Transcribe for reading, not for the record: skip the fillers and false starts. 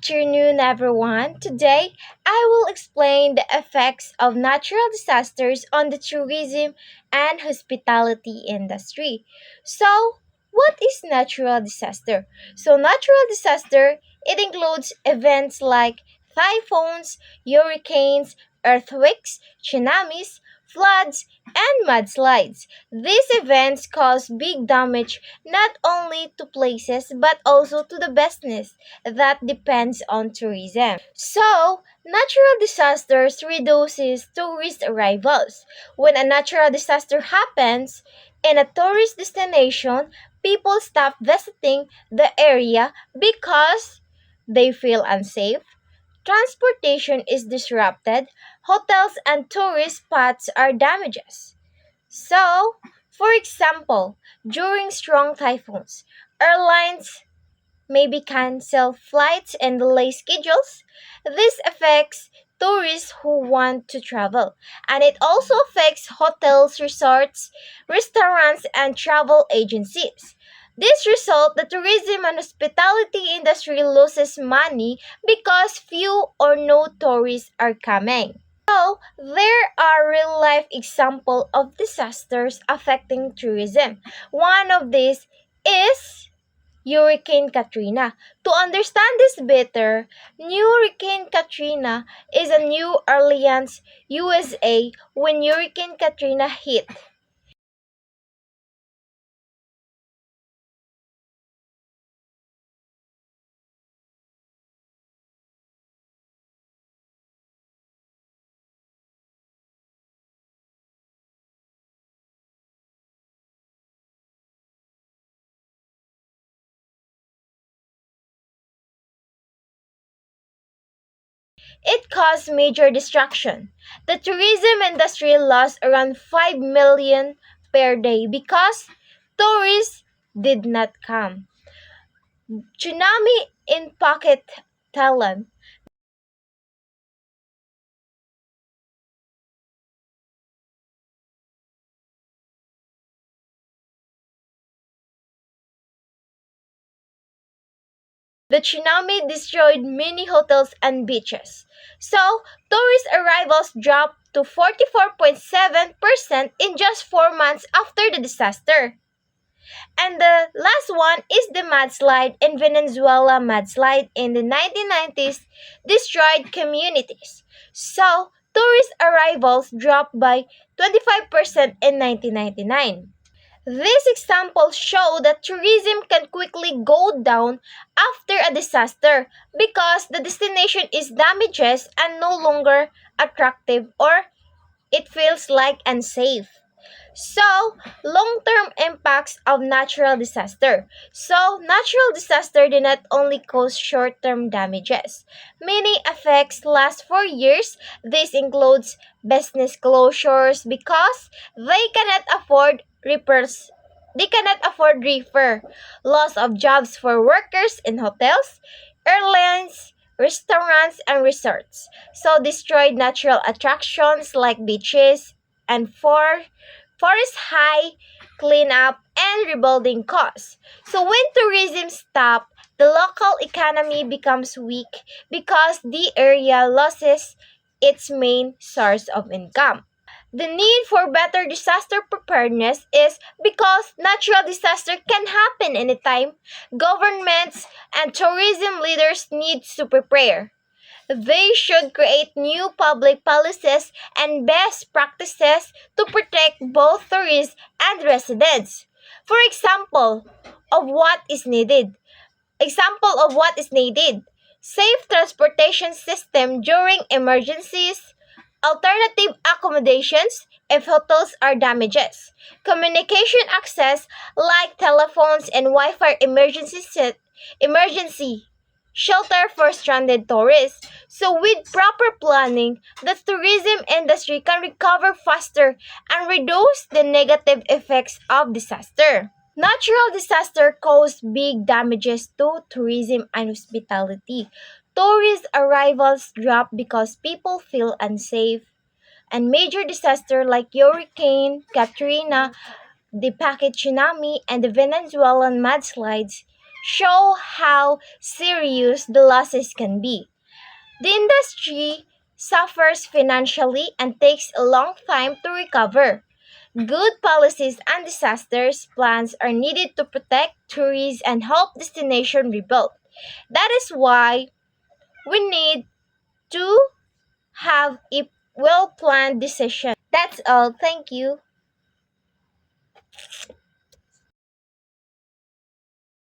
afternoon, everyone. Today, I will explain the effects of natural disasters on the tourism and hospitality industry. So, what is natural disaster? Natural disaster it includes events like typhoons, hurricanes, earthquakes, tsunamis, floods, and mudslides. These events cause big damage not only to places but also to the business that depends on tourism. So, natural disasters reduces tourist arrivals. When a natural disaster happens in a tourist destination, people stop visiting the area because they feel unsafe. Transportation is disrupted, hotels and tourist spots are damaged. So, for example, during strong typhoons, airlines maybe cancel flights and delay schedules. This affects tourists who want to travel, and it also affects hotels, resorts, restaurants, and travel agencies. This result, the tourism and hospitality industry loses money because few or no tourists are coming. So, there are real life examples of disasters affecting tourism. One of these is Hurricane Katrina. To understand this better, New Hurricane Katrina is in New Orleans, USA when Hurricane Katrina hit. It caused major destruction. The tourism industry lost around 5 million per day because tourists did not come. Tsunami in Phuket, Thailand. The tsunami destroyed many hotels and beaches. So, tourist arrivals dropped to 44.7% in just 4 months after the disaster. And the last one is the mudslide in Venezuela. Mudslide in the 1990s destroyed communities. So, tourist arrivals dropped by 25% in 1999. These examples show that tourism can quickly go down after a disaster because the destination is damaged and no longer attractive or it feels like unsafe. So, long-term impacts of natural disaster. So, natural disaster do not only cause short-term damages. Many effects last for years. This includes business closures because they cannot afford repairs. They cannot afford repair. Loss of jobs for workers in hotels, airlines, restaurants, and resorts. So, destroyed natural attractions like beaches and forest high cleanup and rebuilding costs. So when tourism stops, the local economy becomes weak because the area loses its main source of income. The need for better disaster preparedness is because natural disaster can happen anytime. Governments and tourism leaders need to prepare. They should create new public policies and best practices to protect both tourists and residents. For example, of what is needed. Example of what is needed. Safe transportation system during emergencies, alternative accommodations if hotels are damaged, communication access like telephones and Wi-Fi emergency shelter for stranded tourists. So with proper planning, the tourism industry can recover faster and reduce the negative effects of disaster. Natural disaster cause big damages to tourism and hospitality. Tourist arrivals drop because people feel unsafe, and major disaster like Hurricane Katrina, the Packet tsunami, and the Venezuelan mudslides show how serious the losses can be. The industry suffers financially and takes a long time to recover. Good policies and disasters plans are needed to protect tourists and help destination rebuild. That is why we need to have a well planned decision. That's all. Thank you.